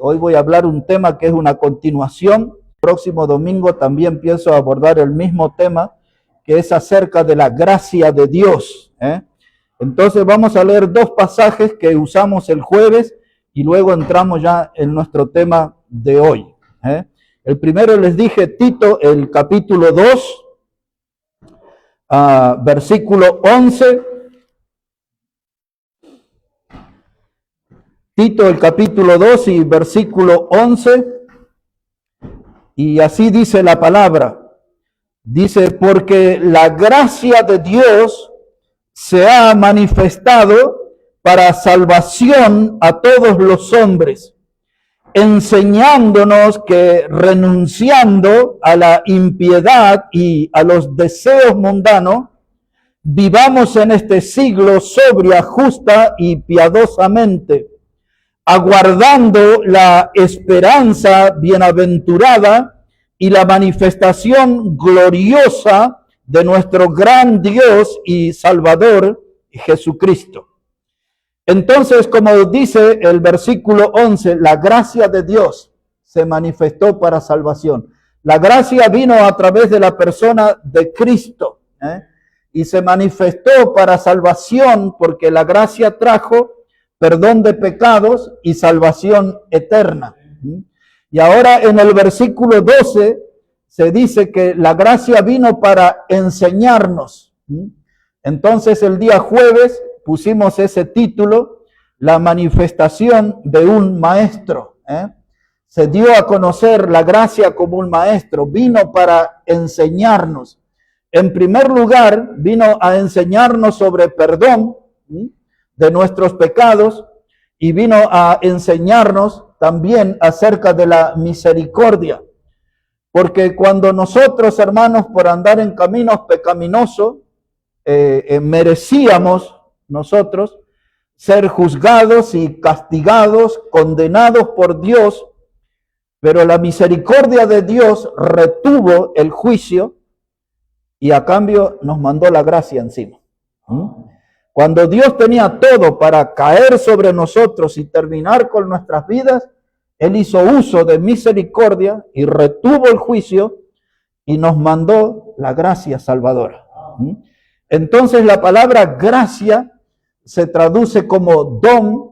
Hoy voy a hablar un tema que es una continuación. Próximo domingo también pienso abordar el mismo tema, que es acerca de la gracia de Dios. Entonces vamos a leer dos pasajes que usamos el jueves y luego entramos ya en nuestro tema de hoy. El primero les dije Tito, el capítulo 2, versículo 11. Tito, el capítulo 2 y versículo 11. Y así dice la palabra. Dice, porque la gracia de Dios se ha manifestado para salvación a todos los hombres, enseñándonos que renunciando a la impiedad y a los deseos mundanos, vivamos en este siglo sobria, justa y piadosamente, aguardando la esperanza bienaventurada y la manifestación gloriosa de nuestro gran Dios y Salvador, Jesucristo. Entonces, como dice el versículo 11, la gracia de Dios se manifestó para salvación. La gracia vino a través de la persona de Cristo, y se manifestó para salvación porque la gracia trajo perdón de pecados y salvación eterna. Y ahora en el versículo 12 se dice que la gracia vino para enseñarnos. Entonces el día jueves pusimos ese título, la manifestación de un maestro. Se dio a conocer la gracia como un maestro, vino para enseñarnos. En primer lugar, vino a enseñarnos sobre perdón de nuestros pecados y vino a enseñarnos también acerca de la misericordia. Porque cuando nosotros, hermanos, por andar en caminos pecaminosos, merecíamos nosotros ser juzgados y castigados, condenados por Dios, pero la misericordia de Dios retuvo el juicio y a cambio nos mandó la gracia encima. Cuando Dios tenía todo para caer sobre nosotros y terminar con nuestras vidas, Él hizo uso de misericordia y retuvo el juicio y nos mandó la gracia salvadora. Entonces la palabra gracia se traduce como don.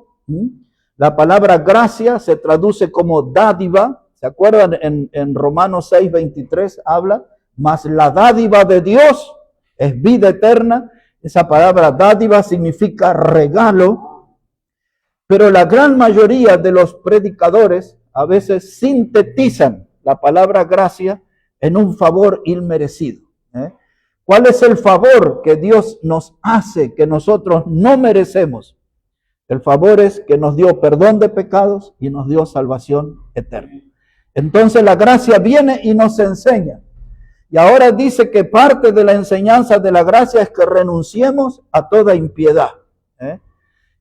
La palabra gracia se traduce como dádiva. ¿Se acuerdan? En Romanos 6:23 habla, mas la dádiva de Dios es vida eterna. Esa palabra dádiva significa regalo, pero la gran mayoría de los predicadores a veces sintetizan la palabra gracia en un favor inmerecido. ¿Cuál es el favor que Dios nos hace que nosotros no merecemos? El favor es que nos dio perdón de pecados y nos dio salvación eterna. Entonces la gracia viene y nos enseña. Y ahora dice que parte de la enseñanza de la gracia es que renunciemos a toda impiedad.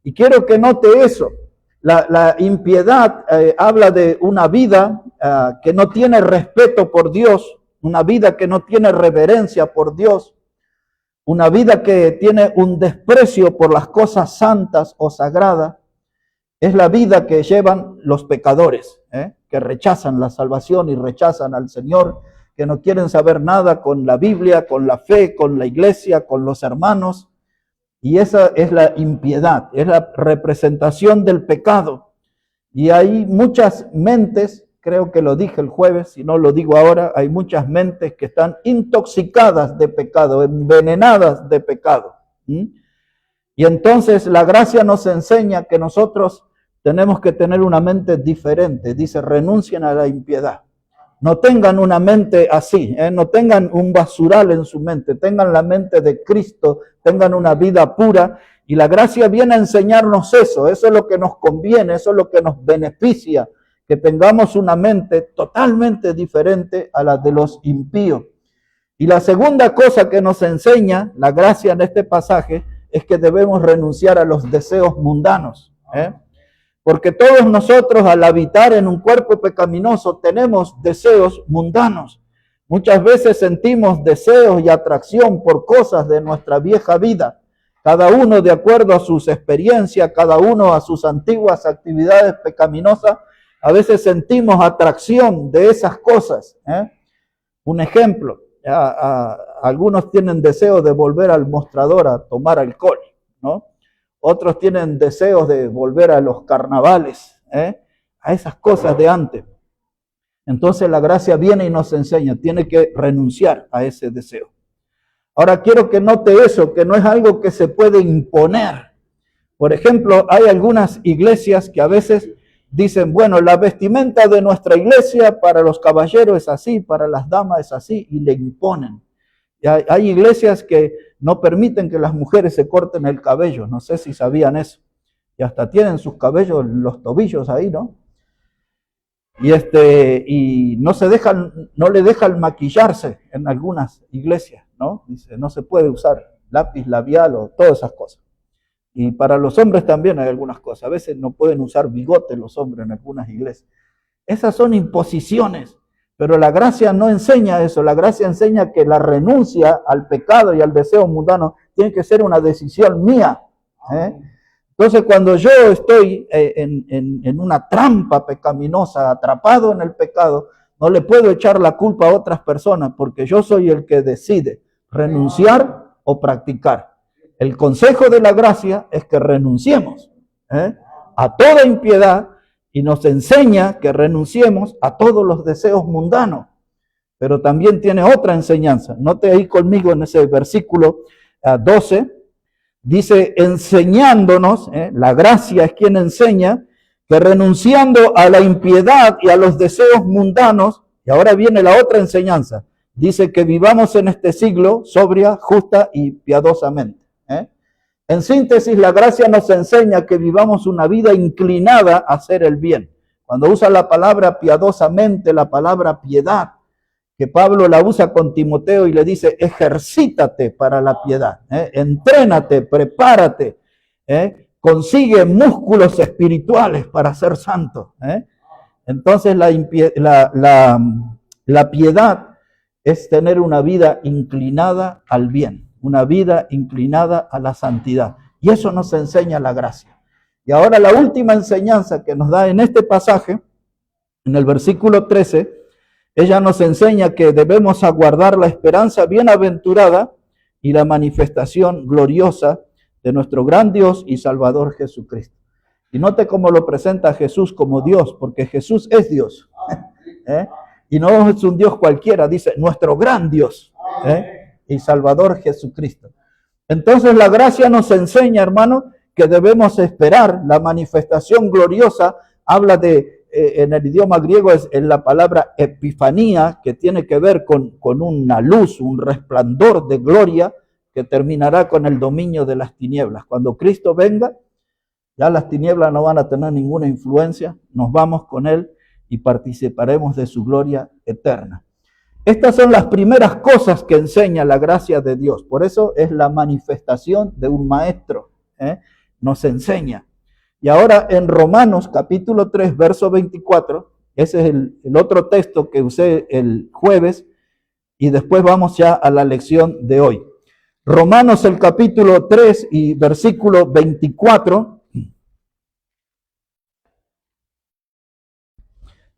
Y quiero que note eso. La impiedad habla de una vida que no tiene respeto por Dios, una vida que no tiene reverencia por Dios, una vida que tiene un desprecio por las cosas santas o sagradas. Es la vida que llevan los pecadores, que rechazan la salvación y rechazan al Señor, que no quieren saber nada con la Biblia, con la fe, con la iglesia, con los hermanos. Y esa es la impiedad, es la representación del pecado. Y hay muchas mentes, creo que lo dije el jueves, si no lo digo ahora, hay muchas mentes que están intoxicadas de pecado, envenenadas de pecado. Y entonces la gracia nos enseña que nosotros tenemos que tener una mente diferente. Dice, renuncien a la impiedad. No tengan una mente así, no tengan un basural en su mente, tengan la mente de Cristo, tengan una vida pura. Y la gracia viene a enseñarnos eso es lo que nos conviene, eso es lo que nos beneficia, que tengamos una mente totalmente diferente a la de los impíos. Y la segunda cosa que nos enseña la gracia en este pasaje es que debemos renunciar a los deseos mundanos. Porque todos nosotros al habitar en un cuerpo pecaminoso tenemos deseos mundanos. Muchas veces sentimos deseos y atracción por cosas de nuestra vieja vida. Cada uno de acuerdo a sus experiencias, cada uno a sus antiguas actividades pecaminosas, A veces sentimos atracción de esas cosas. Un ejemplo, algunos tienen deseos de volver al mostrador a tomar alcohol, ¿no? Otros tienen deseos de volver a los carnavales, a esas cosas de antes. Entonces la gracia viene y nos enseña, tiene que renunciar a ese deseo. Ahora quiero que note eso, que no es algo que se puede imponer. Por ejemplo, hay algunas iglesias que a veces dicen, bueno, la vestimenta de nuestra iglesia para los caballeros es así, para las damas es así, y le imponen. Y hay iglesias que no permiten que las mujeres se corten el cabello, no sé si sabían eso. Y hasta tienen sus cabellos en los tobillos ahí, ¿no? Y no le dejan maquillarse en algunas iglesias, ¿no? Dice, no se puede usar lápiz labial o todas esas cosas. Y para los hombres también hay algunas cosas. A veces no pueden usar bigote los hombres en algunas iglesias. Esas son imposiciones, pero la gracia no enseña eso. La gracia enseña que la renuncia al pecado y al deseo mundano tiene que ser una decisión mía. Entonces, cuando yo estoy en una trampa pecaminosa, atrapado en el pecado, no le puedo echar la culpa a otras personas porque yo soy el que decide renunciar o practicar. El consejo de la gracia es que renunciemos a toda impiedad y nos enseña que renunciemos a todos los deseos mundanos. Pero también tiene otra enseñanza. Note ahí conmigo en ese versículo 12. Dice, enseñándonos, la gracia es quien enseña, que renunciando a la impiedad y a los deseos mundanos, y ahora viene la otra enseñanza, dice que vivamos en este siglo sobria, justa y piadosamente. En síntesis, la gracia nos enseña que vivamos una vida inclinada a hacer el bien. Cuando usa la palabra piadosamente, la palabra piedad, que Pablo la usa con Timoteo y le dice, ejercítate para la piedad, entrénate, prepárate, consigue músculos espirituales para ser santo. Entonces la piedad es tener una vida inclinada al bien, una vida inclinada a la santidad. Y eso nos enseña la gracia. Y ahora la última enseñanza que nos da en este pasaje, en el versículo 13, ella nos enseña que debemos aguardar la esperanza bienaventurada y la manifestación gloriosa de nuestro gran Dios y Salvador Jesucristo. Y note cómo lo presenta Jesús como Dios, porque Jesús es Dios. Y no es un Dios cualquiera, dice nuestro gran Dios y Salvador Jesucristo. Entonces la gracia nos enseña, hermano, que debemos esperar la manifestación gloriosa. Habla de en el idioma griego es en la palabra epifanía, que tiene que ver con una luz, un resplandor de gloria que terminará con el dominio de las tinieblas. Cuando Cristo venga, ya las tinieblas no van a tener ninguna influencia, nos vamos con Él y participaremos de su gloria eterna. Estas son las primeras cosas que enseña la gracia de Dios. Por eso es la manifestación de un maestro, nos enseña. Y ahora en Romanos capítulo 3, verso 24, ese es el otro texto que usé el jueves, y después vamos ya a la lección de hoy. Romanos el capítulo 3 y versículo 24,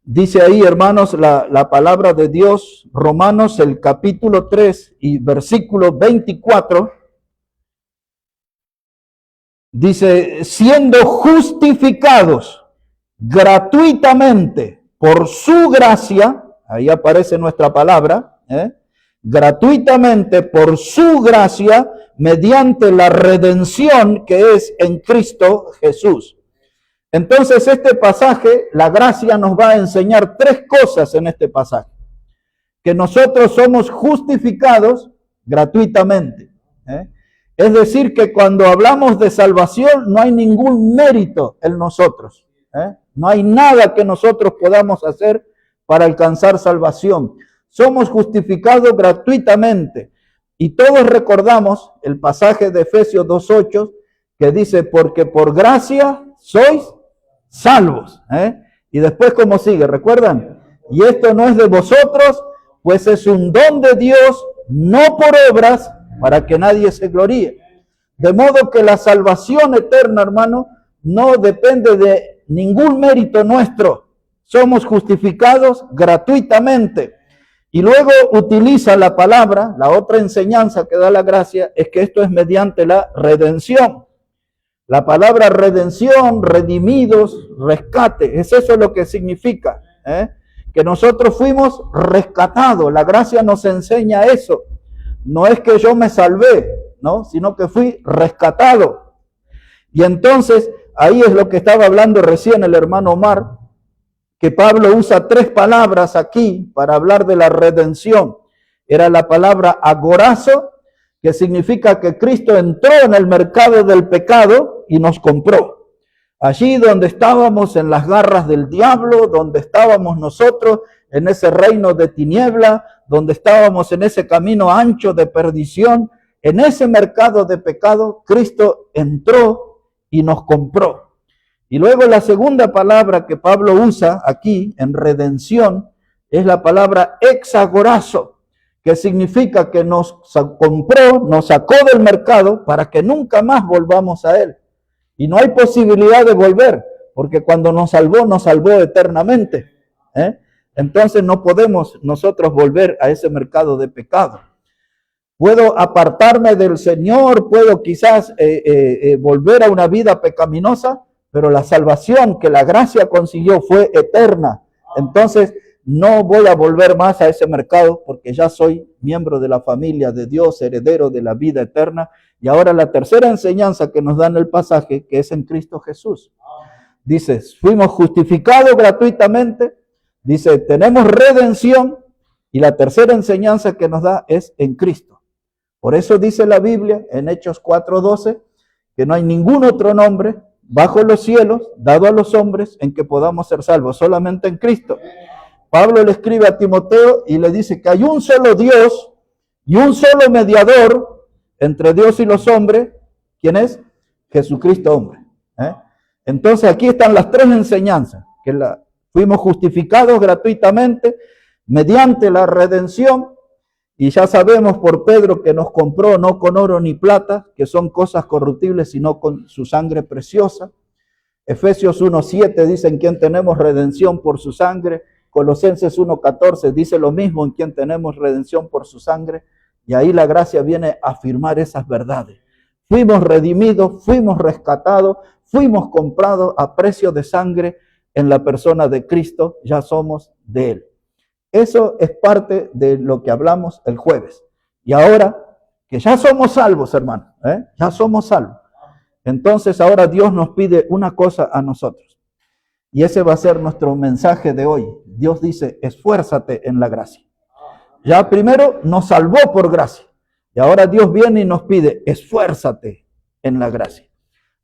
dice ahí, hermanos, la palabra de Dios, Romanos el capítulo 3 y versículo 24, dice, siendo justificados gratuitamente por su gracia, ahí aparece nuestra palabra, gratuitamente por su gracia, mediante la redención que es en Cristo Jesús. Entonces este pasaje, la gracia nos va a enseñar tres cosas en este pasaje. Que nosotros somos justificados gratuitamente, Es decir, que cuando hablamos de salvación no hay ningún mérito en nosotros. No hay nada que nosotros podamos hacer para alcanzar salvación. Somos justificados gratuitamente. Y todos recordamos el pasaje de Efesios 2:8 que dice, porque por gracia sois salvos. Y después, ¿cómo sigue? ¿Recuerdan? Y esto no es de vosotros, pues es un don de Dios, no por obras, para que nadie se gloríe. De modo que la salvación eterna, hermano, no depende de ningún mérito nuestro. somos justificados gratuitamente. Y luego utiliza la palabra, la otra enseñanza que da la gracia es que esto es mediante la redención. La palabra redención, redimidos, rescate, es eso lo que significa, que nosotros fuimos rescatados. La gracia nos enseña eso. No es que yo me salvé, ¿no? Sino que fui rescatado. Y entonces, ahí es lo que estaba hablando recién el hermano Omar, que Pablo usa 3 palabras aquí para hablar de la redención. Era la palabra agorazo, que significa que Cristo entró en el mercado del pecado y nos compró. Allí donde estábamos en las garras del diablo, donde estábamos nosotros en ese reino de tiniebla, donde estábamos en ese camino ancho de perdición, en ese mercado de pecado, Cristo entró y nos compró. Y luego la segunda palabra que Pablo usa aquí en redención es la palabra exagorazo, que significa que nos compró, nos sacó del mercado para que nunca más volvamos a él. Y no hay posibilidad de volver, porque cuando nos salvó eternamente. Entonces no podemos nosotros volver a ese mercado de pecado. Puedo apartarme del Señor, puedo quizás volver a una vida pecaminosa, pero la salvación que la gracia consiguió fue eterna. Entonces no voy a volver más a ese mercado porque ya soy miembro de la familia de Dios, heredero de la vida eterna. Y ahora la tercera enseñanza que nos da en el pasaje, que es en Cristo Jesús. Dice, fuimos justificados gratuitamente. Dice, tenemos redención. Y la tercera enseñanza que nos da es en Cristo. Por eso dice la Biblia en Hechos 4:12 que no hay ningún otro nombre bajo los cielos dado a los hombres en que podamos ser salvos, solamente en Cristo. Pablo le escribe a Timoteo y le dice que hay un solo Dios y un solo mediador entre Dios y los hombres. ¿Quién es? Jesucristo hombre. Entonces aquí están las 3 enseñanzas, que fuimos justificados gratuitamente mediante la redención. Y ya sabemos por Pedro que nos compró no con oro ni plata, que son cosas corruptibles, sino con su sangre preciosa. Efesios 1:7 dice en quien tenemos redención por su sangre. Colosenses 1:14 dice lo mismo, en quien tenemos redención por su sangre. Y ahí la gracia viene a afirmar esas verdades. Fuimos redimidos, fuimos rescatados, fuimos comprados a precio de sangre en la persona de Cristo, ya somos de Él. Eso es parte de lo que hablamos el jueves. Y ahora que ya somos salvos, hermano, ya somos salvos. Entonces ahora Dios nos pide una cosa a nosotros. Y ese va a ser nuestro mensaje de hoy. Dios dice, esfuérzate en la gracia. Ya primero nos salvó por gracia. Y ahora Dios viene y nos pide, esfuérzate en la gracia.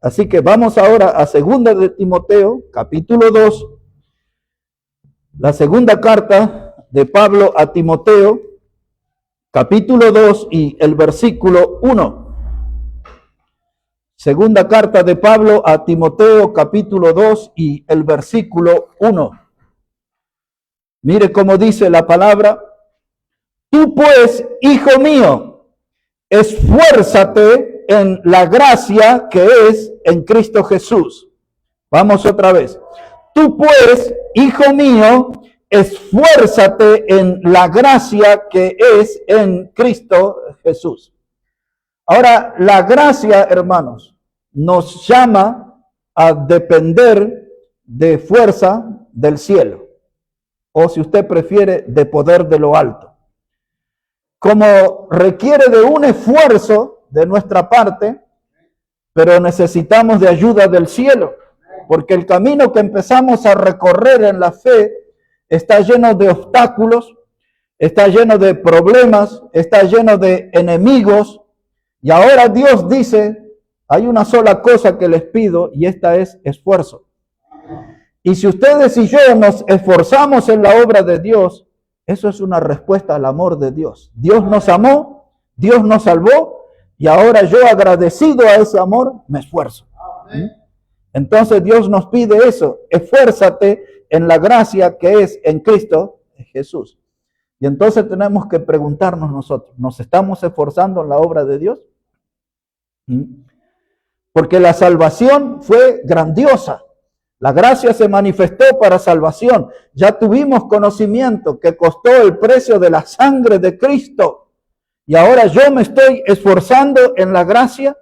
Así que vamos ahora a 2 de Timoteo, capítulo 2. La segunda carta de Pablo a Timoteo, capítulo 2 y el versículo 1. Segunda carta de Pablo a Timoteo, capítulo 2 y el versículo 1. Mire cómo dice la palabra. Tú pues, hijo mío, esfuérzate en la gracia que es en Cristo Jesús. Vamos otra vez. Tú pues, hijo mío, esfuérzate en la gracia que es en Cristo Jesús. Ahora, la gracia, hermanos, nos llama a depender de fuerza del cielo, o si usted prefiere, de poder de lo alto. Como requiere de un esfuerzo de nuestra parte, pero necesitamos de ayuda del cielo, porque el camino que empezamos a recorrer en la fe está lleno de obstáculos, está lleno de problemas, está lleno de enemigos. Y ahora Dios dice, hay una sola cosa que les pido y esta es esfuerzo. Y si ustedes y yo nos esforzamos en la obra de Dios, eso es una respuesta al amor de Dios. Dios nos amó, Dios nos salvó y ahora yo agradecido a ese amor me esfuerzo. Entonces Dios nos pide eso, esfuérzate en la gracia que es en Cristo Jesús. Y entonces tenemos que preguntarnos nosotros, ¿nos estamos esforzando en la obra de Dios? Porque la salvación fue grandiosa. La gracia se manifestó para salvación. Ya tuvimos conocimiento que costó el precio de la sangre de Cristo. Y ahora yo me estoy esforzando en la gracia.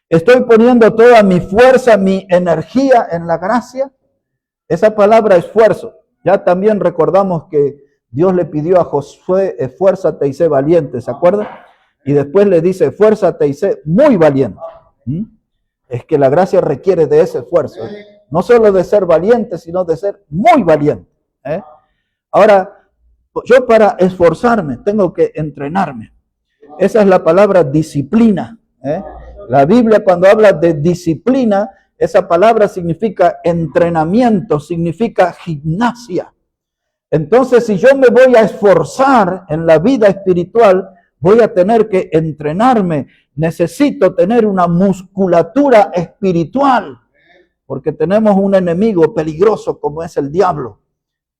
Estoy poniendo toda mi fuerza, mi energía en la gracia. Esa palabra esfuerzo. Ya también recordamos que Dios le pidió a Josué, esfuérzate y sé valiente, ¿se acuerdan? Y después le dice, esfuérzate y sé muy valiente. Es que la gracia requiere de ese esfuerzo. No solo de ser valiente, sino de ser muy valiente. Ahora, yo para esforzarme tengo que entrenarme. Esa es la palabra disciplina. La Biblia cuando habla de disciplina, esa palabra significa entrenamiento, significa gimnasia. Entonces, si yo me voy a esforzar en la vida espiritual, voy a tener que entrenarme. Necesito tener una musculatura espiritual, porque tenemos un enemigo peligroso como es el diablo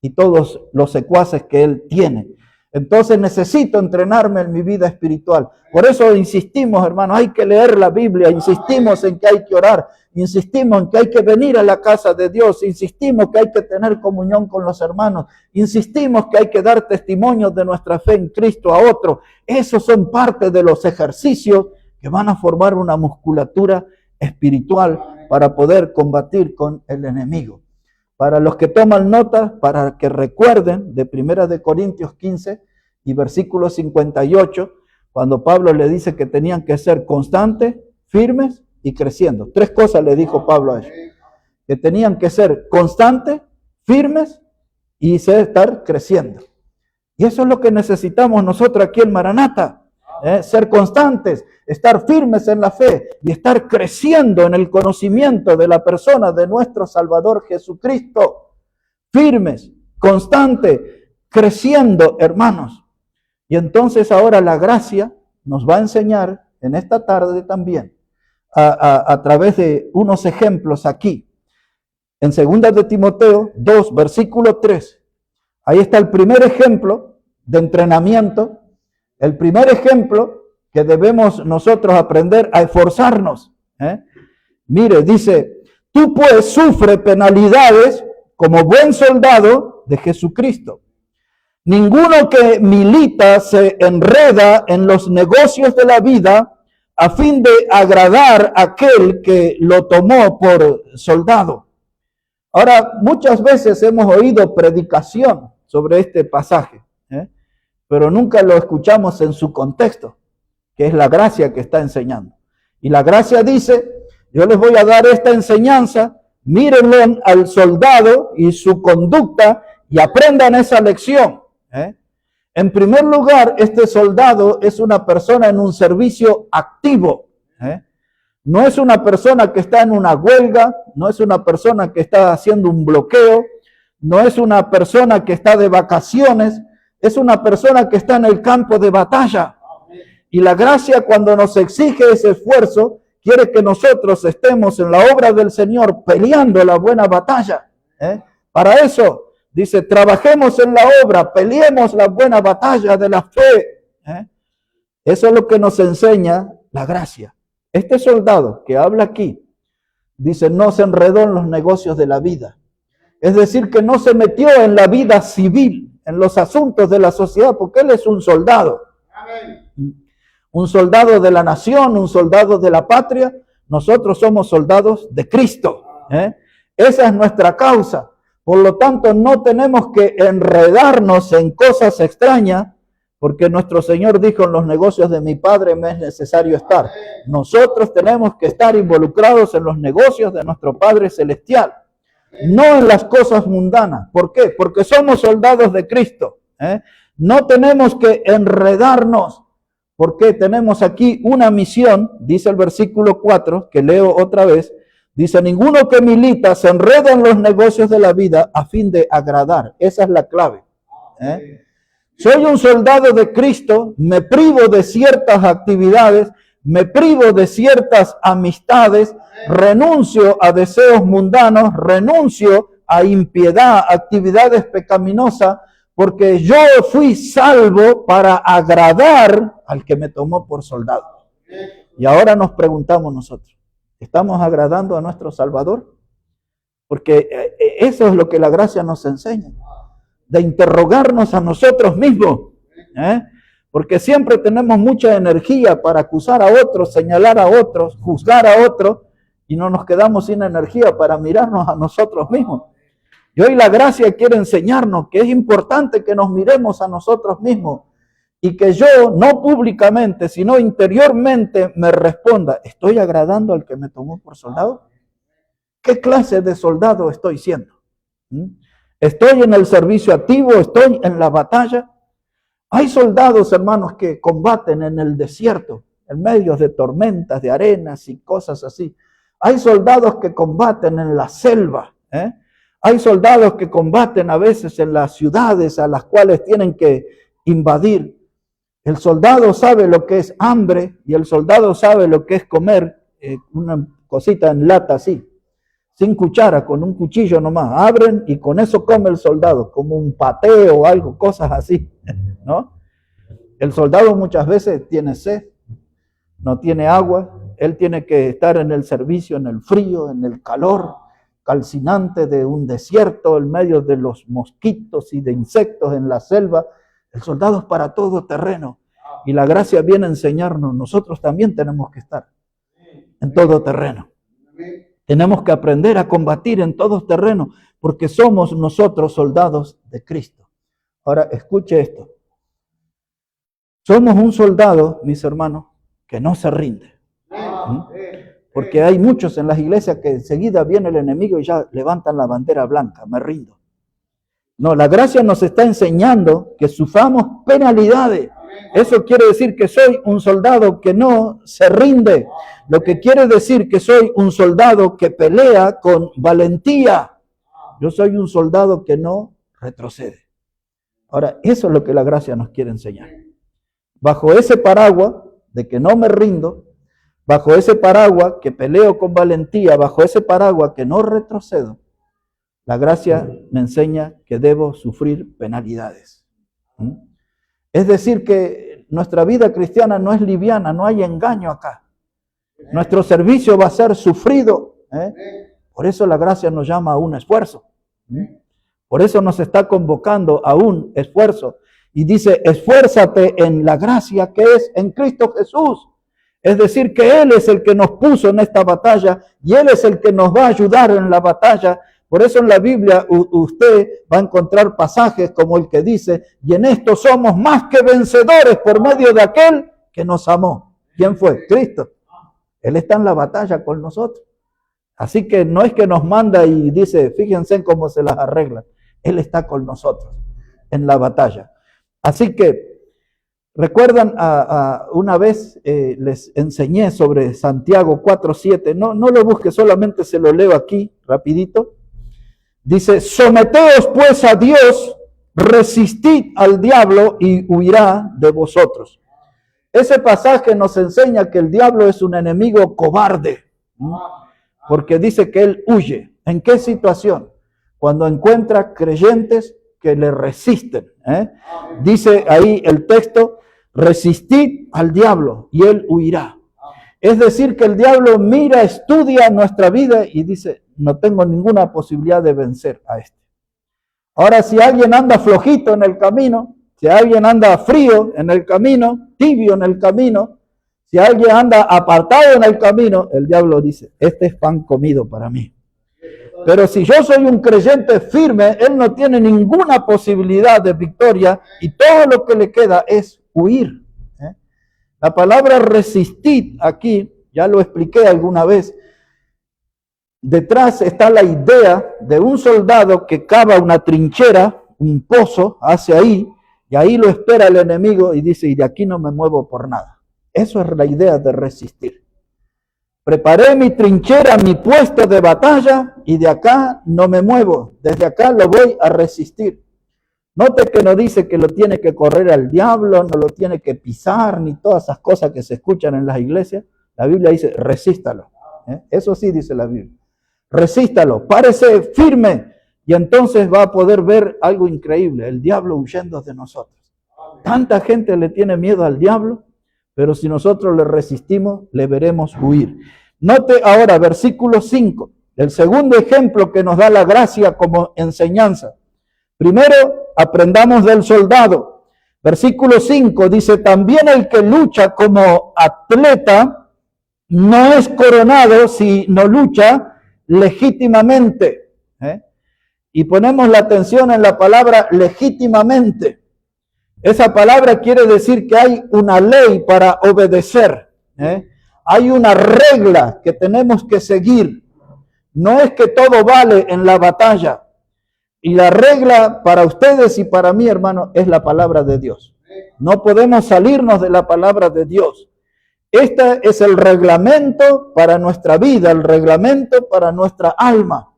y todos los secuaces que él tiene. Entonces necesito entrenarme en mi vida espiritual. Por eso insistimos, hermanos, hay que leer la Biblia, insistimos en que hay que orar, insistimos en que hay que venir a la casa de Dios, insistimos que hay que tener comunión con los hermanos, insistimos que hay que dar testimonios de nuestra fe en Cristo a otros. Esos son parte de los ejercicios que van a formar una musculatura espiritual para poder combatir con el enemigo. Para los que toman nota, para que recuerden de 1 de Corintios 15 y versículo 58, cuando Pablo le dice que tenían que ser constantes, firmes y creciendo. 3 cosas le dijo Pablo a ellos. Que tenían que ser constantes, firmes y estar creciendo. Y eso es lo que necesitamos nosotros aquí en Maranata. Ser constantes, estar firmes en la fe y estar creciendo en el conocimiento de la persona de nuestro Salvador Jesucristo. Firmes, constantes, creciendo, hermanos. Y entonces ahora la gracia nos va a enseñar en esta tarde también a través de unos ejemplos aquí. En 2 de Timoteo 2, versículo 3. Ahí está el primer ejemplo de entrenamiento. El primer ejemplo que debemos nosotros aprender a esforzarnos. Mire, dice, tú pues sufre penalidades como buen soldado de Jesucristo. Ninguno que milita se enreda en los negocios de la vida a fin de agradar a aquel que lo tomó por soldado. Ahora, muchas veces hemos oído predicación sobre este pasaje, pero nunca lo escuchamos en su contexto, que es la gracia que está enseñando. Y la gracia dice, yo les voy a dar esta enseñanza, mírenlo al soldado y su conducta y aprendan esa lección. En primer lugar, este soldado es una persona en un servicio activo. No es una persona que está en una huelga, no es una persona que está haciendo un bloqueo, no es una persona que está de vacaciones, es una persona que está en el campo de batalla. Y la gracia, cuando nos exige ese esfuerzo, quiere que nosotros estemos en la obra del Señor peleando la buena batalla. Para eso dice, trabajemos en la obra, peleemos la buena batalla de la fe. Eso es lo que nos enseña la gracia. Este soldado que habla aquí, dice, no se enredó en los negocios de la vida. Es decir, que no se metió en la vida civil, en los asuntos de la sociedad, porque él es un soldado. Amén. Un soldado de la nación, un soldado de la patria. Nosotros somos soldados de Cristo. Esa es nuestra causa. Por lo tanto, no tenemos que enredarnos en cosas extrañas, porque nuestro Señor dijo, en los negocios de mi Padre me es necesario estar. Nosotros tenemos que estar involucrados en los negocios de nuestro Padre Celestial, no en las cosas mundanas. ¿Por qué? Porque somos soldados de Cristo. No tenemos que enredarnos, porque tenemos aquí una misión, dice el versículo 4, que leo otra vez. Dice, ninguno que milita se enreda en los negocios de la vida a fin de agradar. Esa es la clave. Soy un soldado de Cristo, me privo de ciertas actividades, me privo de ciertas amistades, renuncio a deseos mundanos, renuncio a impiedad, actividades pecaminosas, porque yo fui salvo para agradar al que me tomó por soldado. Y ahora nos preguntamos nosotros, ¿estamos agradando a nuestro Salvador? Porque eso es lo que la gracia nos enseña, de interrogarnos a nosotros mismos, ¿eh? Porque siempre tenemos mucha energía para acusar a otros, señalar a otros, juzgar a otros, y no nos quedamos sin energía para mirarnos a nosotros mismos. Y hoy la gracia quiere enseñarnos que es importante que nos miremos a nosotros mismos y que yo, no públicamente, sino interiormente, me responda, ¿estoy agradando al que me tomó por soldado? ¿Qué clase de soldado estoy siendo? ¿Estoy en el servicio activo? ¿Estoy en la batalla? Hay soldados, hermanos, que combaten en el desierto, en medio de tormentas, de arenas y cosas así. Hay soldados que combaten en la selva, ¿eh? Hay soldados que combaten a veces en las ciudades a las cuales tienen que invadir. El soldado sabe lo que es hambre y el soldado sabe lo que es comer una cosita en lata así, sin cuchara, con un cuchillo nomás. Abren y con eso come el soldado, como un paté o algo, cosas así, ¿no? El soldado muchas veces tiene sed, no tiene agua, él tiene que estar en el servicio, en el frío, en el calor calcinante de un desierto, en medio de los mosquitos y de insectos en la selva. El soldado es para todo terreno y la gracia viene a enseñarnos, nosotros también tenemos que estar en todo terreno. Tenemos que aprender a combatir en todo terreno porque somos nosotros soldados de Cristo. Ahora, escuche esto. Somos un soldado, mis hermanos, que no se rinde. Porque hay muchos en las iglesias que enseguida viene el enemigo y ya levantan la bandera blanca, me rindo. No, la gracia nos está enseñando que suframos penalidades. Eso quiere decir que soy un soldado que no se rinde. Lo que quiere decir que soy un soldado que pelea con valentía. Yo soy un soldado que no retrocede. Ahora, eso es lo que la gracia nos quiere enseñar. Bajo ese paraguas de que no me rindo, bajo ese paraguas que peleo con valentía, bajo ese paraguas que no retrocedo, la gracia me enseña que debo sufrir penalidades. Es decir, que nuestra vida cristiana no es liviana, no hay engaño acá. Nuestro servicio va a ser sufrido. Por eso la gracia nos llama a un esfuerzo. Por eso nos está convocando a un esfuerzo. Y dice, esfuérzate en la gracia que es en Cristo Jesús. Es decir, que Él es el que nos puso en esta batalla y Él es el que nos va a ayudar en la batalla. Por eso en la Biblia usted va a encontrar pasajes como el que dice, y en esto somos más que vencedores por medio de aquel que nos amó. ¿Quién fue? Cristo. Él está en la batalla con nosotros. Así que no es que nos manda y dice, fíjense en cómo se las arreglan. Él está con nosotros en la batalla. Así que, ¿recuerdan una vez les enseñé sobre Santiago 4:7? No lo busque, solamente se lo leo aquí, rapidito. Dice, someteos pues a Dios, resistid al diablo y huirá de vosotros. Ese pasaje nos enseña que el diablo es un enemigo cobarde, porque dice que él huye. ¿En qué situación? Cuando encuentra creyentes que le resisten. Dice ahí el texto, resistid al diablo y él huirá. Es decir, que el diablo mira, estudia nuestra vida y dice, no tengo ninguna posibilidad de vencer a este. Ahora, si alguien anda flojito en el camino, si alguien anda frío en el camino, tibio en el camino, si alguien anda apartado en el camino, el diablo dice, este es pan comido para mí. Pero si yo soy un creyente firme, él no tiene ninguna posibilidad de victoria y todo lo que le queda es huir. La palabra resistir aquí, ya lo expliqué alguna vez, detrás está la idea de un soldado que cava una trinchera, un pozo, hace ahí, y ahí lo espera el enemigo y dice, y de aquí no me muevo por nada. Eso es la idea de resistir. Preparé mi trinchera, mi puesto de batalla, y de acá no me muevo. Desde acá lo voy a resistir. Note que no dice que lo tiene que correr al diablo, no lo tiene que pisar, ni todas esas cosas que se escuchan en las iglesias. La Biblia dice, resístalo. Eso sí dice la Biblia. Resístalo, párese firme, y entonces va a poder ver algo increíble, el diablo huyendo de nosotros. Tanta gente le tiene miedo al diablo, pero si nosotros le resistimos, le veremos huir. Note ahora, versículo 5. El segundo ejemplo que nos da la gracia como enseñanza. Primero, aprendamos del soldado. Versículo 5 dice, también el que lucha como atleta no es coronado si no lucha legítimamente. Y ponemos la atención en la palabra legítimamente. Esa palabra quiere decir que hay una ley para obedecer. Hay una regla que tenemos que seguir. No es que todo vale en la batalla. Y la regla para ustedes y para mí, hermano, es la palabra de Dios. No podemos salirnos de la palabra de Dios. Este es el reglamento para nuestra vida, el reglamento para nuestra alma.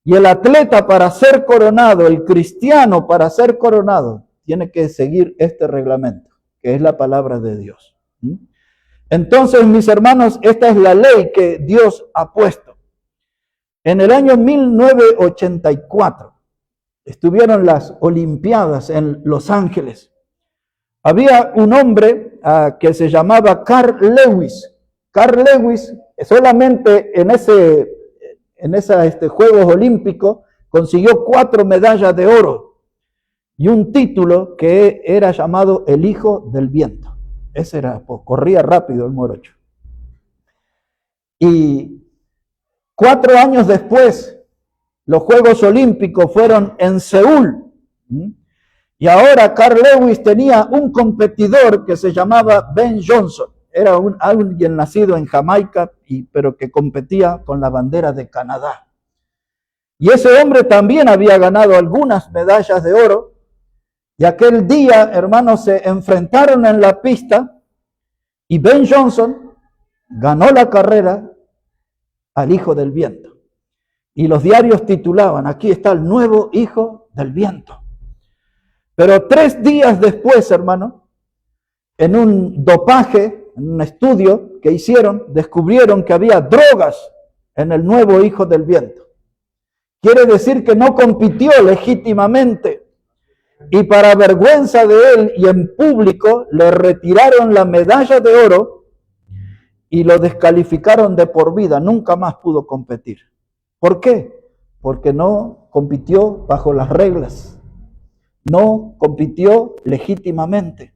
Y el atleta para ser coronado, el cristiano para ser coronado, tiene que seguir este reglamento, que es la palabra de Dios. Entonces, mis hermanos, esta es la ley que Dios ha puesto. En el año 1984 estuvieron las Olimpiadas en Los Ángeles. Había un hombre que se llamaba Carl Lewis. Carl Lewis solamente en esos Juegos Olímpicos consiguió 4 medallas de oro y un título que era llamado el Hijo del Viento. Ese era, pues, corría rápido el morocho. Y 4 años después, los Juegos Olímpicos fueron en Seúl. Y ahora Carl Lewis tenía un competidor que se llamaba Ben Johnson. Era alguien nacido en Jamaica, pero que competía con la bandera de Canadá. Y ese hombre también había ganado algunas medallas de oro. Y aquel día, hermanos, se enfrentaron en la pista y Ben Johnson ganó la carrera al Hijo del Viento. Y los diarios titulaban, aquí está el nuevo Hijo del Viento. Pero 3 días después, hermano, en un dopaje, en un estudio que hicieron, descubrieron que había drogas en el nuevo Hijo del Viento. Quiere decir que no compitió legítimamente. Y para vergüenza de él y en público, le retiraron la medalla de oro y lo descalificaron de por vida. Nunca más pudo competir. ¿Por qué? Porque no compitió bajo las reglas. No compitió legítimamente.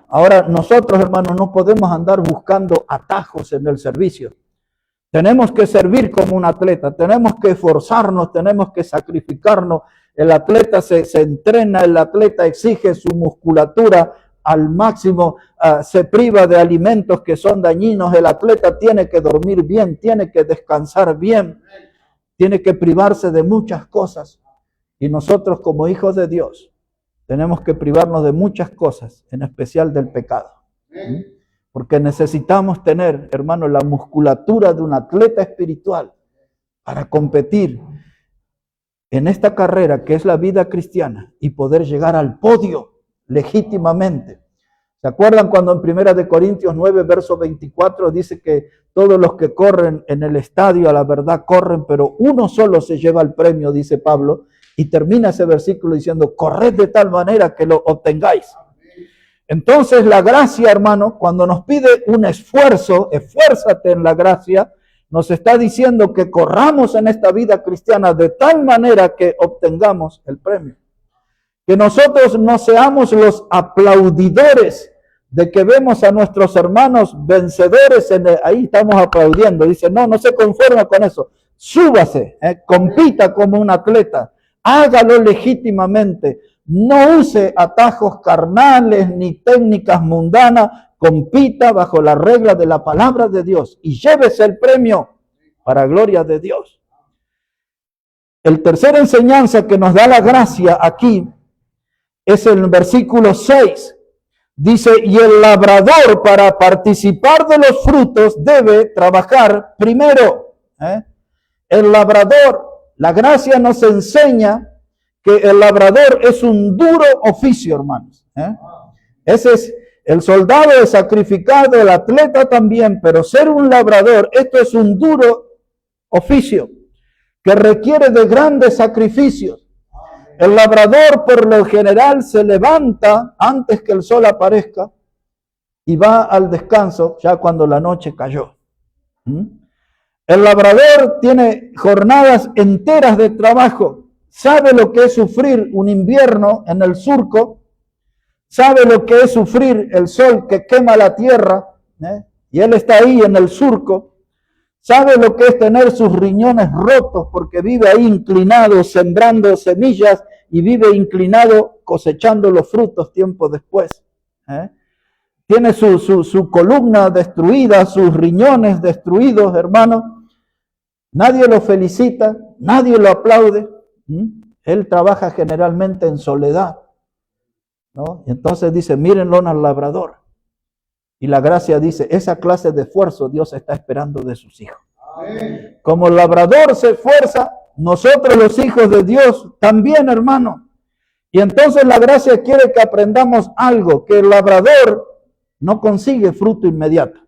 Ahora nosotros, hermanos, no podemos andar buscando atajos en el servicio. Tenemos que servir como un atleta, tenemos que esforzarnos, tenemos que sacrificarnos. El atleta se entrena, el atleta exige su musculatura al máximo, se priva de alimentos que son dañinos. El atleta tiene que dormir bien, tiene que descansar bien, tiene que privarse de muchas cosas. Y nosotros como hijos de Dios tenemos que privarnos de muchas cosas, en especial del pecado. Porque necesitamos tener, hermano, la musculatura de un atleta espiritual para competir en esta carrera que es la vida cristiana y poder llegar al podio legítimamente. ¿Se acuerdan cuando en 1 Corintios 9, verso 24 dice que todos los que corren en el estadio a la verdad corren, pero uno solo se lleva el premio, dice Pablo, y termina ese versículo diciendo, corred de tal manera que lo obtengáis. Entonces la gracia, hermano, cuando nos pide un esfuerzo, esfuérzate en la gracia, nos está diciendo que corramos en esta vida cristiana de tal manera que obtengamos el premio. Que nosotros no seamos los aplaudidores de que vemos a nuestros hermanos vencedores, ahí estamos aplaudiendo. Dice, no se conforma con eso. Súbase, compita como un atleta, hágalo legítimamente. No use atajos carnales ni técnicas mundanas, compita bajo la regla de la palabra de Dios y llévese el premio para gloria de Dios. El tercera enseñanza que nos da la gracia aquí es el versículo 6. Dice, y el labrador para participar de los frutos debe trabajar primero. El labrador, la gracia nos enseña que el labrador es un duro oficio, hermanos. Ese es el soldado, es sacrificado, el atleta también, pero ser un labrador, esto es un duro oficio que requiere de grandes sacrificios. El labrador por lo general se levanta antes que el sol aparezca y va al descanso ya cuando la noche cayó. El labrador tiene jornadas enteras de trabajo, sabe lo que es sufrir un invierno en el surco, sabe lo que es sufrir el sol que quema la tierra, y él está ahí en el surco, sabe lo que es tener sus riñones rotos porque vive ahí inclinado sembrando semillas y vive inclinado cosechando los frutos tiempo después. Tiene su columna destruida, sus riñones destruidos, hermano. Nadie lo felicita, nadie lo aplaude. Él trabaja generalmente en soledad, ¿no? Y entonces dice, mírenlo al labrador. Y la gracia dice, esa clase de esfuerzo Dios está esperando de sus hijos. Amén. Como el labrador se esfuerza, nosotros los hijos de Dios también, hermano. Y entonces la gracia quiere que aprendamos algo, que el labrador no consigue fruto inmediato.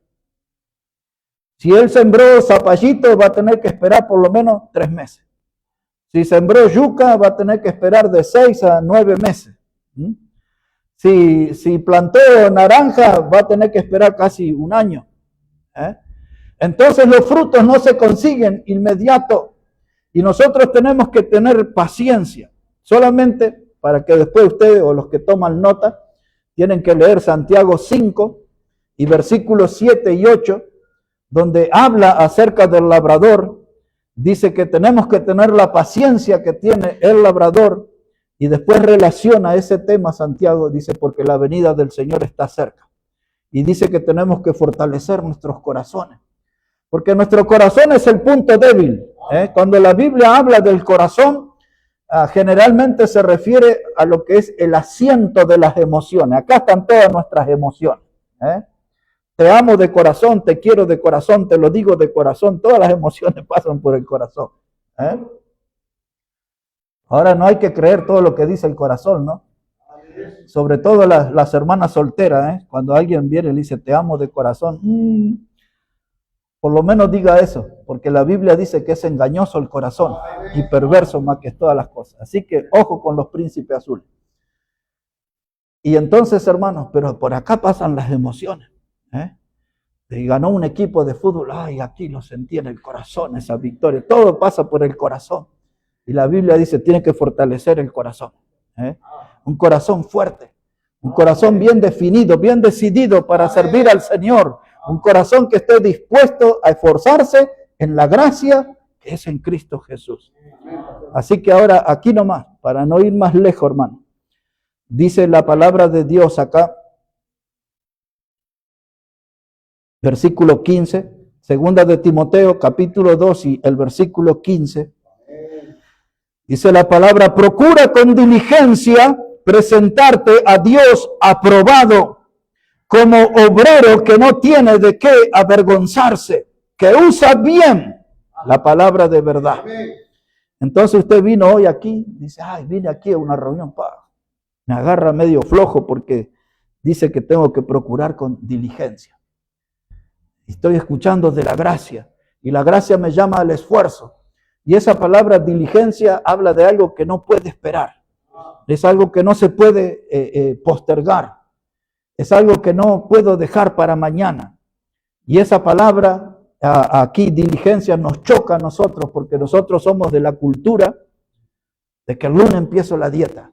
Si él sembró zapallito, va a tener que esperar por lo menos 3 meses. Si sembró yuca, va a tener que esperar de 6 a 9 meses. Si plantó naranja, va a tener que esperar casi 1 año. Entonces los frutos no se consiguen inmediato. Y nosotros tenemos que tener paciencia. Solamente para que después ustedes o los que toman nota, tienen que leer Santiago 5 y versículos 7 y 8, donde habla acerca del labrador. Dice que tenemos que tener la paciencia que tiene el labrador, y después relaciona ese tema Santiago, dice, porque la venida del Señor está cerca. Y dice que tenemos que fortalecer nuestros corazones, porque nuestro corazón es el punto débil. Cuando la Biblia habla del corazón, generalmente se refiere a lo que es el asiento de las emociones. Acá están todas nuestras emociones. Te amo de corazón, te quiero de corazón, te lo digo de corazón. Todas las emociones pasan por el corazón. Ahora no hay que creer todo lo que dice el corazón, ¿no? Sobre todo las hermanas solteras, cuando alguien viene y le dice, te amo de corazón, por lo menos diga eso, porque la Biblia dice que es engañoso el corazón y perverso más que todas las cosas. Así que ojo con los príncipes azules. Y entonces, hermanos, pero por acá pasan las emociones. Y ganó un equipo de fútbol, ay, aquí lo sentí en el corazón, esa victoria. Todo pasa por el corazón. Y la Biblia dice, tiene que fortalecer el corazón. Un corazón fuerte, un corazón bien definido, bien decidido para servir al Señor. Un corazón que esté dispuesto a esforzarse en la gracia que es en Cristo Jesús. Así que ahora aquí nomás, para no ir más lejos, hermano. Dice la palabra de Dios acá, versículo 15, segunda de Timoteo, capítulo 2 y el versículo 15. Dice la palabra, procura con diligencia presentarte a Dios aprobado, como obrero que no tiene de qué avergonzarse, que usa bien la palabra de verdad. Entonces usted vino hoy aquí, dice, ay, vine aquí a una reunión, me agarra medio flojo porque dice que tengo que procurar con diligencia. Estoy escuchando de la gracia, y la gracia me llama al esfuerzo. Y esa palabra diligencia habla de algo que no puede esperar. Es algo que no se puede postergar. Es algo que no puedo dejar para mañana. Y esa palabra aquí, diligencia, nos choca a nosotros porque nosotros somos de la cultura de que el lunes empiezo la dieta.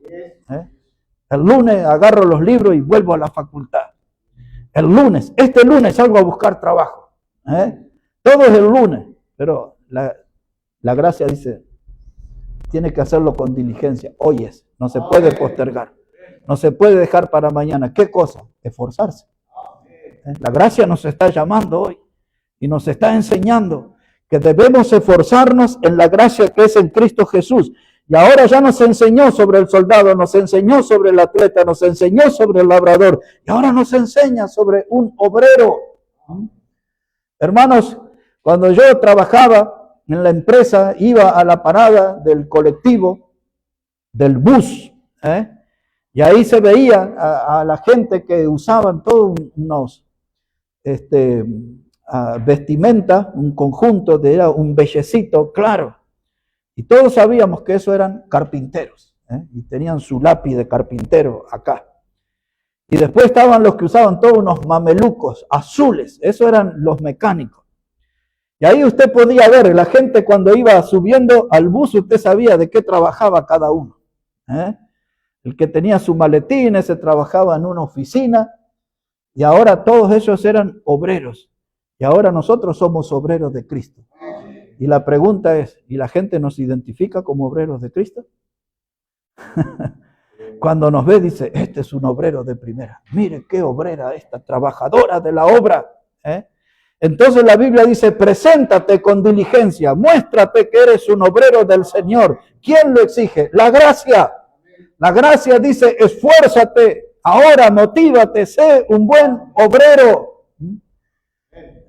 El lunes agarro los libros y vuelvo a la facultad. El lunes, este lunes salgo a buscar trabajo. Todo es el lunes, pero la gracia dice, tiene que hacerlo con diligencia. Hoy es, no se puede postergar. No se puede dejar para mañana. ¿Qué cosa? Esforzarse. La gracia nos está llamando hoy y nos está enseñando que debemos esforzarnos en la gracia que es en Cristo Jesús. Y ahora ya nos enseñó sobre el soldado, nos enseñó sobre el atleta, nos enseñó sobre el labrador y ahora nos enseña sobre un obrero. Hermanos, cuando yo trabajaba en la empresa, iba a la parada del colectivo, del bus, y ahí se veía a la gente que usaban todos unos vestimenta, un conjunto, era un bellecito claro. Y todos sabíamos que eso eran carpinteros, y tenían su lápiz de carpintero acá. Y después estaban los que usaban todos unos mamelucos azules, esos eran los mecánicos. Y ahí usted podía ver, la gente cuando iba subiendo al bus, usted sabía de qué trabajaba cada uno. El que tenía su maletín, ese trabajaba en una oficina, y ahora todos ellos eran obreros. Y ahora nosotros somos obreros de Cristo. Y la pregunta es, ¿y la gente nos identifica como obreros de Cristo? Cuando nos ve, dice, este es un obrero de primera. Mire qué obrera esta, trabajadora de la obra. Entonces la Biblia dice, preséntate con diligencia, muéstrate que eres un obrero del Señor. ¿Quién lo exige? La gracia. La gracia dice, esfuérzate, ahora motívate, sé un buen obrero.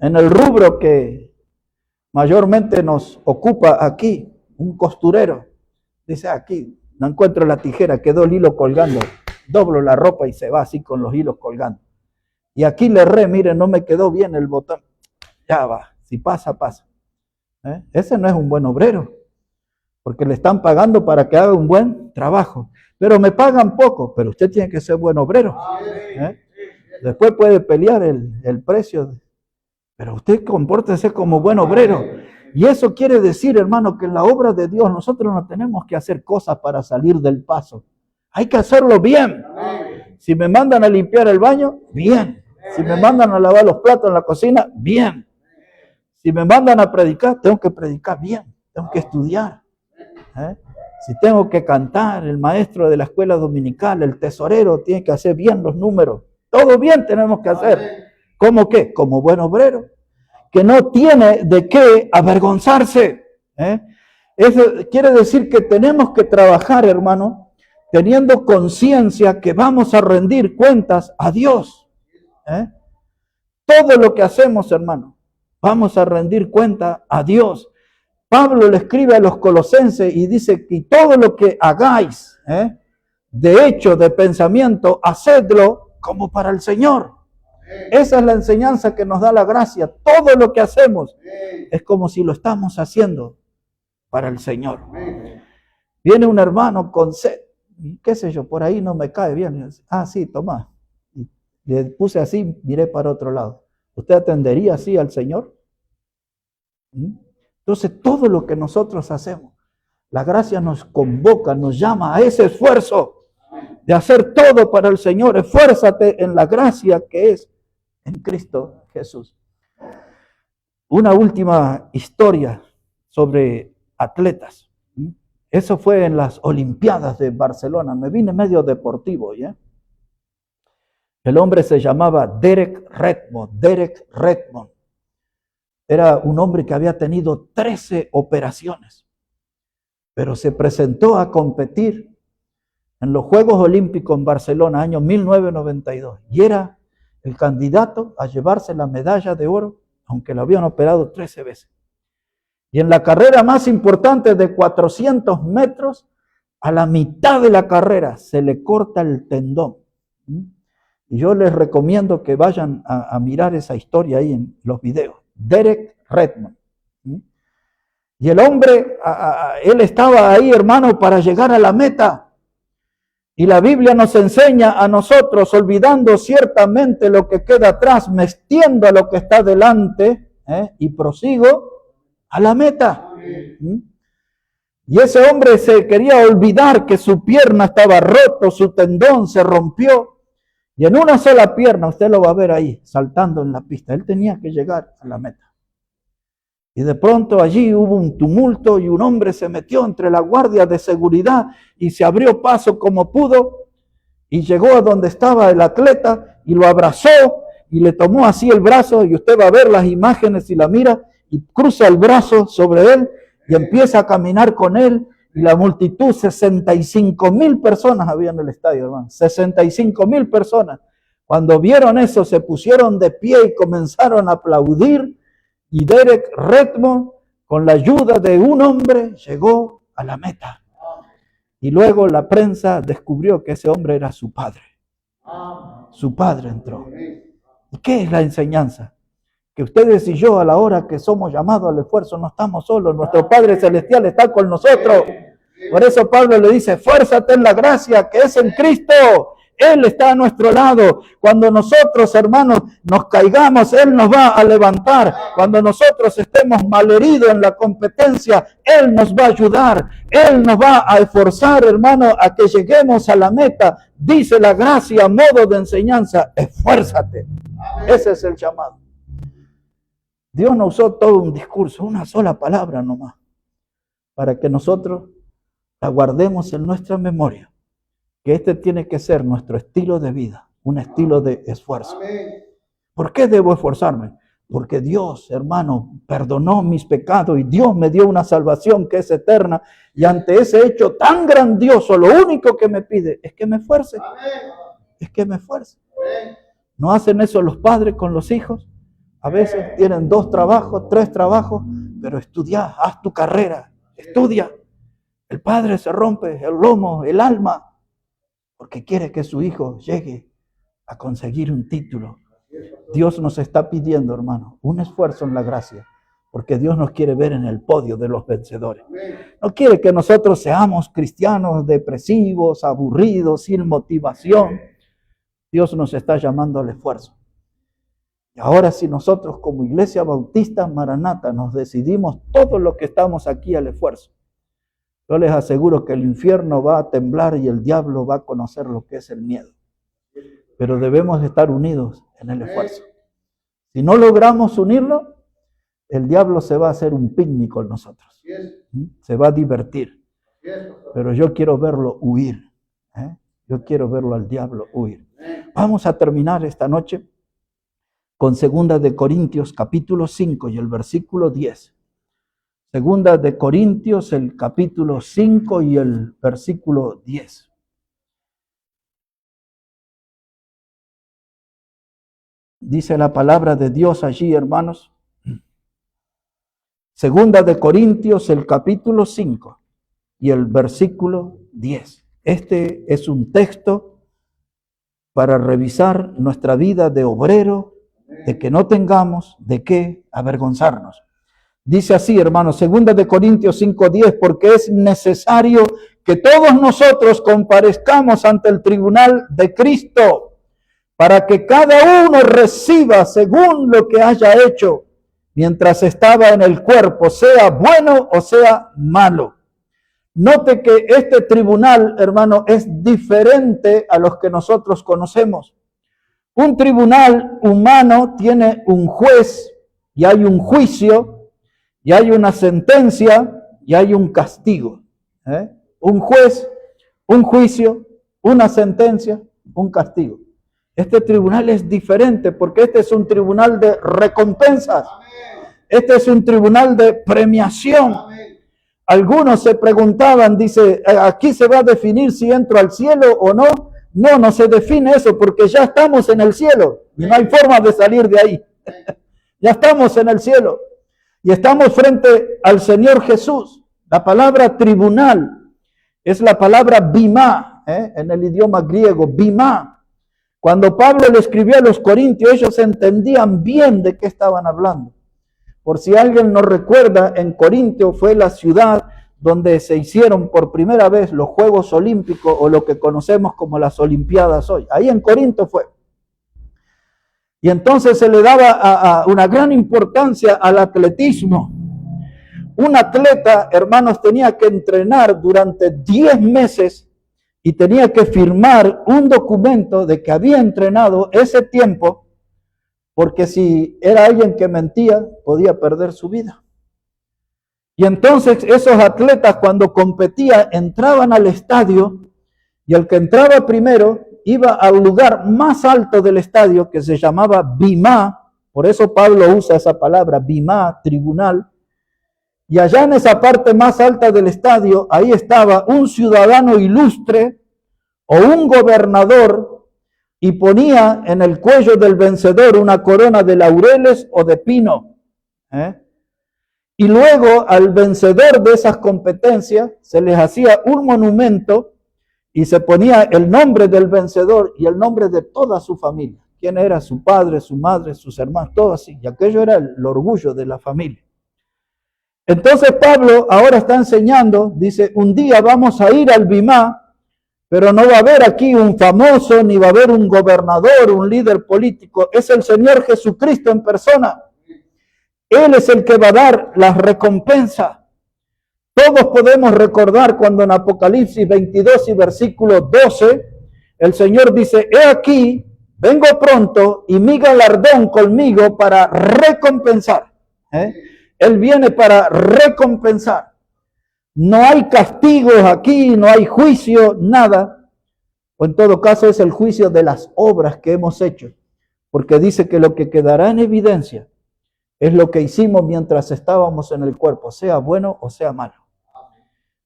En el rubro que mayormente nos ocupa aquí, un costurero, dice aquí, no encuentro la tijera, quedó el hilo colgando, doblo la ropa y se va así con los hilos colgando. Y aquí le erré, mire, no me quedó bien el botón. Ya va, si pasa, pasa. Ese no es un buen obrero, porque le están pagando para que haga un buen trabajo. Pero me pagan poco, pero usted tiene que ser buen obrero. Después puede pelear el precio, pero usted compórtese como buen obrero. Y eso quiere decir, hermano, que en la obra de Dios nosotros no tenemos que hacer cosas para salir del paso. Hay que hacerlo bien. Si me mandan a limpiar el baño, bien. Si me mandan a lavar los platos en la cocina, bien. Si me mandan a predicar, tengo que predicar bien. Tengo que estudiar. Si tengo que cantar, el maestro de la escuela dominical, el tesorero, tiene que hacer bien los números. Todo bien tenemos que hacer. ¿Cómo qué? Como buen obrero, que no tiene de qué avergonzarse. Eso quiere decir que tenemos que trabajar, hermano, teniendo conciencia que vamos a rendir cuentas a Dios. Todo lo que hacemos, hermano, vamos a rendir cuenta a Dios. Pablo le escribe a los colosenses y dice que todo lo que hagáis, de hecho, de pensamiento, hacedlo como para el Señor. Esa es la enseñanza que nos da la gracia. Todo lo que hacemos es como si lo estamos haciendo para el Señor. Viene un hermano con sed, qué sé yo, por ahí no me cae bien. Sí, toma. Y le puse así, miré para otro lado. ¿Usted atendería así al Señor? Entonces, todo lo que nosotros hacemos, la gracia nos convoca, nos llama a ese esfuerzo de hacer todo para el Señor. Esfuérzate en la gracia que es en Cristo Jesús. Una última historia sobre atletas. Eso fue en las Olimpiadas de Barcelona. Me vine medio deportivo, ¿ya? El hombre se llamaba Derek Redmond. Derek Redmond. Era un hombre que había tenido 13 operaciones, pero se presentó a competir en los Juegos Olímpicos en Barcelona, año 1992, y era el candidato a llevarse la medalla de oro, aunque lo habían operado 13 veces. Y en la carrera más importante de 400 metros, a la mitad de la carrera se le corta el tendón. Y yo les recomiendo que vayan a mirar esa historia ahí en los videos. Derek Redmond. Y el hombre, él estaba ahí, hermano, para llegar a la meta. Y la Biblia nos enseña a nosotros, olvidando ciertamente lo que queda atrás, metiendo a lo que está delante, y prosigo a la meta. Y ese hombre se quería olvidar que su pierna estaba roto, su tendón se rompió. Y en una sola pierna, usted lo va a ver ahí, saltando en la pista. Él tenía que llegar a la meta. Y de pronto allí hubo un tumulto y un hombre se metió entre la guardia de seguridad y se abrió paso como pudo y llegó a donde estaba el atleta y lo abrazó y le tomó así el brazo, y usted va a ver las imágenes si la mira, y cruza el brazo sobre él y empieza a caminar con él. Y la multitud, 65,000 personas había en el estadio, hermano. 65,000 personas. Cuando vieron eso, se pusieron de pie y comenzaron a aplaudir. Y Derek Redmond, con la ayuda de un hombre, llegó a la meta. Y luego la prensa descubrió que ese hombre era su padre. Su padre entró. ¿Y qué es la enseñanza? Que ustedes y yo, a la hora que somos llamados al esfuerzo, no estamos solos. Nuestro Padre Celestial está con nosotros. Por eso Pablo le dice, esfuérzate en la gracia que es en Cristo. Él está a nuestro lado. Cuando nosotros, hermanos, nos caigamos, Él nos va a levantar. Cuando nosotros estemos malheridos en la competencia, Él nos va a ayudar. Él nos va a esforzar, hermano, a que lleguemos a la meta. Dice la gracia a modo de enseñanza, esfuérzate. Ese es el llamado. Dios no usó todo un discurso, una sola palabra nomás, para que nosotros la guardemos en nuestra memoria, que este tiene que ser nuestro estilo de vida, un estilo de esfuerzo. ¿Por qué debo esforzarme? Porque Dios, hermano, perdonó mis pecados y Dios me dio una salvación que es eterna, y ante ese hecho tan grandioso, lo único que me pide es que me esfuerce. Es que me esfuerce. ¿No hacen eso los padres con los hijos? A veces tienen 2 trabajos, 3 trabajos, pero estudia, haz tu carrera, estudia. El padre se rompe el lomo, el alma, porque quiere que su hijo llegue a conseguir un título. Dios nos está pidiendo, hermano, un esfuerzo en la gracia, porque Dios nos quiere ver en el podio de los vencedores. No quiere que nosotros seamos cristianos depresivos, aburridos, sin motivación. Dios nos está llamando al esfuerzo. Y ahora si nosotros como Iglesia Bautista Maranata nos decidimos todo lo que estamos aquí al esfuerzo, yo les aseguro que el infierno va a temblar y el diablo va a conocer lo que es el miedo. Pero debemos estar unidos en el esfuerzo. Si no logramos unirlo, el diablo se va a hacer un picnic con nosotros. Se va a divertir. Pero yo quiero verlo huir. Yo quiero verlo al diablo huir. Vamos a terminar esta noche con 2 de Corintios capítulo 5 y el versículo 10. 2 de Corintios, el capítulo 5 y el versículo 10. Dice la palabra de Dios allí, hermanos. 2 de Corintios, el capítulo 5 y el versículo 10. Este es un texto para revisar nuestra vida de obrero, de que no tengamos de qué avergonzarnos. Dice así, hermanos, 2 de Corintios 5:10, porque es necesario que todos nosotros comparezcamos ante el tribunal de Cristo, para que cada uno reciba según lo que haya hecho, mientras estaba en el cuerpo, sea bueno o sea malo. Note que este tribunal, hermano, es diferente a los que nosotros conocemos. Un tribunal humano tiene un juez y hay un juicio, y hay una sentencia y hay un castigo. Un juez, un juicio, una sentencia, un castigo. Este tribunal es diferente porque este es un tribunal de recompensas. Este es un tribunal de premiación. Algunos se preguntaban, dice, ¿aquí se va a definir si entro al cielo o no? No, no se define eso porque ya estamos en el cielo y no hay forma de salir de ahí. Ya estamos en el cielo. Y estamos frente al Señor Jesús. La palabra tribunal es la palabra bimá, en el idioma griego, bimá. Cuando Pablo le escribió a los corintios, ellos entendían bien de qué estaban hablando. Por si alguien no recuerda, en Corintio fue la ciudad donde se hicieron por primera vez los Juegos Olímpicos o lo que conocemos como las Olimpiadas hoy. Ahí en Corinto fue. Y entonces se le daba una gran importancia al atletismo. Un atleta, hermanos, tenía que entrenar durante 10 meses y tenía que firmar un documento de que había entrenado ese tiempo, porque si era alguien que mentía, podía perder su vida. Y entonces esos atletas cuando competían entraban al estadio y el que entraba primero iba al lugar más alto del estadio que se llamaba bimá, por eso Pablo usa esa palabra, bimá, tribunal, y allá en esa parte más alta del estadio, ahí estaba un ciudadano ilustre o un gobernador y ponía en el cuello del vencedor una corona de laureles o de pino. Y luego al vencedor de esas competencias se les hacía un monumento y se ponía el nombre del vencedor y el nombre de toda su familia. ¿Quién era? Su padre, su madre, sus hermanos, todo así. Y aquello era el orgullo de la familia. Entonces Pablo ahora está enseñando, dice, un día vamos a ir al bimá Pero no va a haber aquí un famoso, ni va a haber un gobernador, un líder político. Es el Señor Jesucristo en persona. Él es el que va a dar las recompensas. Todos podemos recordar cuando en Apocalipsis 22 y versículo 12, el Señor dice, he aquí, vengo pronto y mi galardón conmigo para recompensar. Él viene para recompensar. No hay castigos aquí, no hay juicio, nada. O en todo caso es el juicio de las obras que hemos hecho. Porque dice que lo que quedará en evidencia es lo que hicimos mientras estábamos en el cuerpo, sea bueno o sea malo.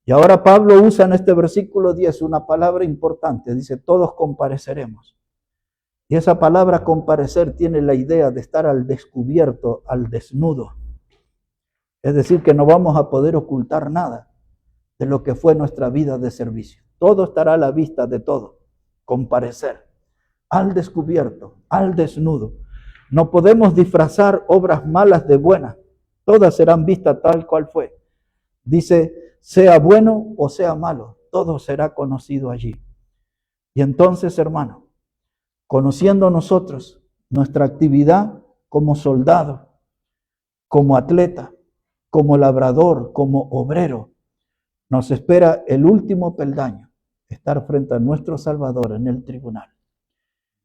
Y ahora Pablo usa en este versículo 10 una palabra importante. Dice, todos compareceremos. Y esa palabra comparecer tiene la idea de estar al descubierto, al desnudo. Es decir, que no vamos a poder ocultar nada de lo que fue nuestra vida de servicio. Todo estará a la vista de todo. Comparecer al descubierto, al desnudo. No podemos disfrazar obras malas de buenas. Todas serán vistas tal cual fue. Dice, sea bueno o sea malo, todo será conocido allí. Y entonces, hermano, conociendo nosotros nuestra actividad como soldado, como atleta, como labrador, como obrero, nos espera el último peldaño, estar frente a nuestro Salvador en el tribunal.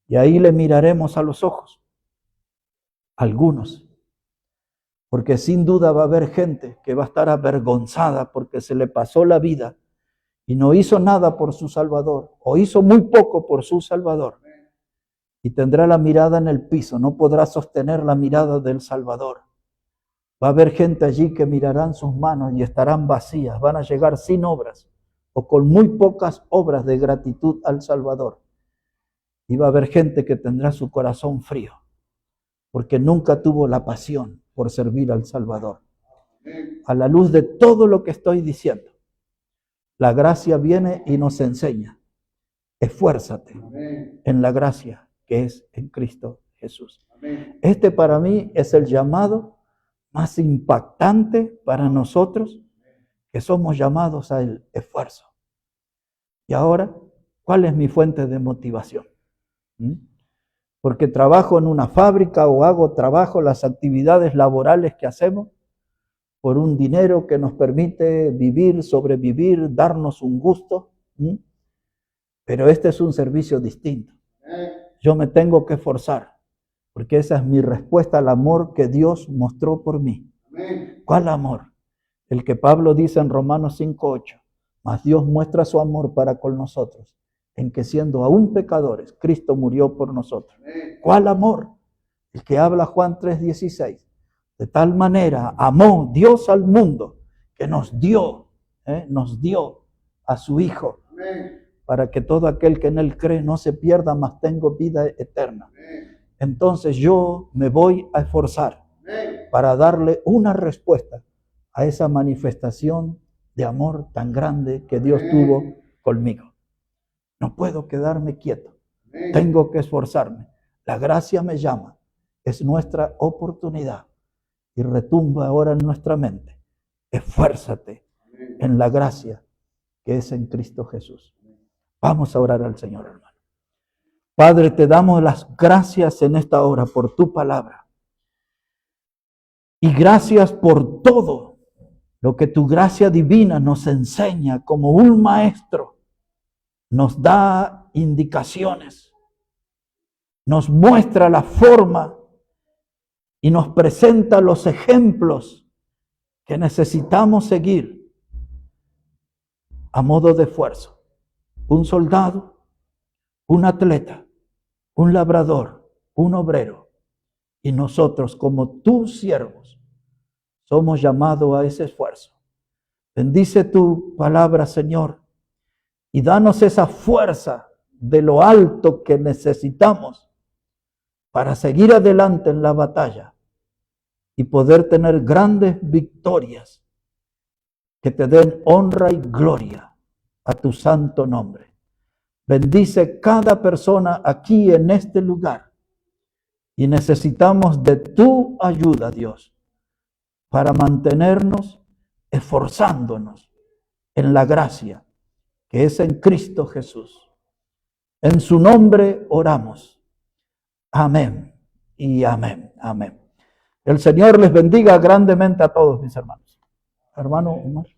Y ahí le miraremos a los ojos, algunos, porque sin duda va a haber gente que va a estar avergonzada porque se le pasó la vida y no hizo nada por su Salvador, o hizo muy poco por su Salvador, y tendrá la mirada en el piso, no podrá sostener la mirada del Salvador. Va a haber gente allí que mirarán sus manos y estarán vacías, van a llegar sin obras o con muy pocas obras de gratitud al Salvador. Y va a haber gente que tendrá su corazón frío, porque nunca tuvo la pasión por servir al Salvador. A la luz de todo lo que estoy diciendo, la gracia viene y nos enseña. Esfuérzate en la gracia que es en Cristo Jesús. Este para mí es el llamado más impactante para nosotros, que somos llamados al esfuerzo. Y ahora, ¿cuál es mi fuente de motivación? Porque trabajo en una fábrica o hago trabajo, las actividades laborales que hacemos, por un dinero que nos permite vivir, sobrevivir, darnos un gusto. Pero este es un servicio distinto. Yo me tengo que esforzar, porque esa es mi respuesta al amor que Dios mostró por mí. ¿Cuál amor? El que Pablo dice en Romanos 5:8, mas Dios muestra su amor para con nosotros, en que siendo aún pecadores, Cristo murió por nosotros. ¿Cuál amor? El que habla Juan 3:16. De tal manera amó Dios al mundo, que nos dio a su Hijo, para que todo aquel que en él cree no se pierda, mas tenga vida eterna. Entonces yo me voy a esforzar para darle una respuesta a esa manifestación de amor tan grande que Dios tuvo conmigo. No puedo quedarme quieto. Tengo que esforzarme. La gracia me llama. Es nuestra oportunidad. Y retumba ahora en nuestra mente. Esfuérzate en la gracia que es en Cristo Jesús. Vamos a orar al Señor, hermano. Padre, te damos las gracias en esta hora por tu palabra. Y gracias por todo lo que tu gracia divina nos enseña como un maestro. Nos da indicaciones, nos muestra la forma y nos presenta los ejemplos que necesitamos seguir a modo de esfuerzo. Un soldado, un atleta, un labrador, un obrero, y nosotros como tus siervos somos llamados a ese esfuerzo. Bendice tu palabra, Señor, y danos esa fuerza de lo alto que necesitamos para seguir adelante en la batalla y poder tener grandes victorias que te den honra y gloria a tu santo nombre. Bendice cada persona aquí en este lugar y necesitamos de tu ayuda, Dios, para mantenernos esforzándonos en la gracia que es en Cristo Jesús. En su nombre oramos. Amén y amén. Amén. El Señor les bendiga grandemente a todos, mis hermanos. Hermano Omar.